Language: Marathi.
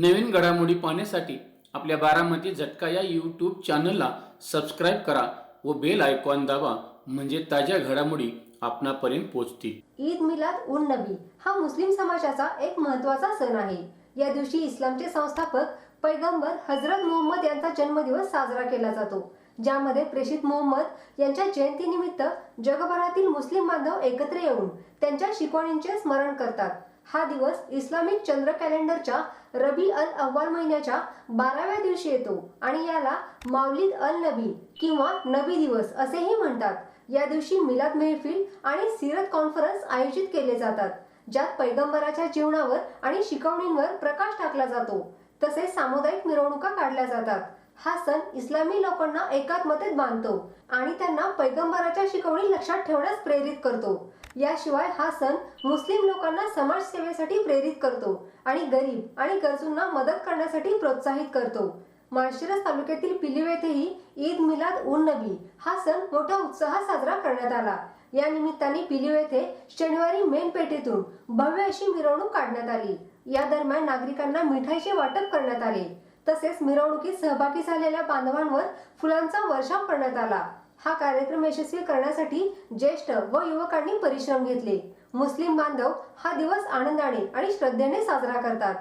नवीन घडामोडी पाहण्यासाठी आपल्या बारामती झटका या यूट्यूब चॅनलला सबस्क्राईब करा व बेल आयकॉन दाबा, म्हणजे ताज्या घडामोडी आपणापर्यंत पोहोचतील. ईद मिलाद उन नबी हा मुस्लिम समाजाचा एक महत्त्वाचा सण आहे. या दिवशी इस्लामचे संस्थापक पैगंबर हजरत मुहम्मद यांचा जन्मदिवस साजरा केला जातो, ज्यामध्ये प्रेषित मुहम्मद यांच्या जयंतीनिमित्त जगभरातील मुस्लिम बांधव एकत्र येऊन त्यांच्या शिकवणींचे स्मरण करतात. हा दिवस इस्लामिक चंद्र कॅलेंडरच्या रबी अल अव्वल महिन्याच्या 12व्या दिवशी येतो आणि याला मावलिद अल नबी किंवा नबी दिवस असेही म्हणतात. या दिवशी मिलाद मेहफिल आणि सीरत कॉन्फरन्स आयोजित केले जातात, ज्यात पैगंबराच्या जीवनावर आणि शिकवणींवर प्रकाश टाकला जातो. तसेच सामुदायिक मिरवणुका काढल्या जातात. हा सण इस्लामी लोकांना एकात्मतेत बांधतो आणि त्यांना पैगंबराच्या शिकवणी लक्षात ठेवण्यास प्रेरित करतो. याशिवाय हा सण मुस्लिम लोकांना समाजसेवेसाठी प्रेरित करतो आणि गरीब आणि गरजूंना मदत करण्यासाठी प्रोत्साहित करतो. माळशिरस तालुक्यातील पिलीव येथेही ईद मिलाद उन नबी हा सण मोठ्या उत्साहात साजरा करण्यात आला. या निमित्ताने पिलीव येथे शनिवारी मेन पेठेतून भव्य अशी मिरवणूक काढण्यात आली. या दरम्यान नागरिकांना मिठाईचे वाटप करण्यात आले. तसेच मिरवणुकीत सहभागी झालेल्या बांधवांवर फुलांचा वर्षाव करण्यात आला. हा कार्यक्रम यशस्वी करण्यासाठी ज्येष्ठ व युवकांनी परिश्रम घेतले. मुस्लिम बांधव हा दिवस आनंदाने आणि श्रद्धेने साजरा करतात.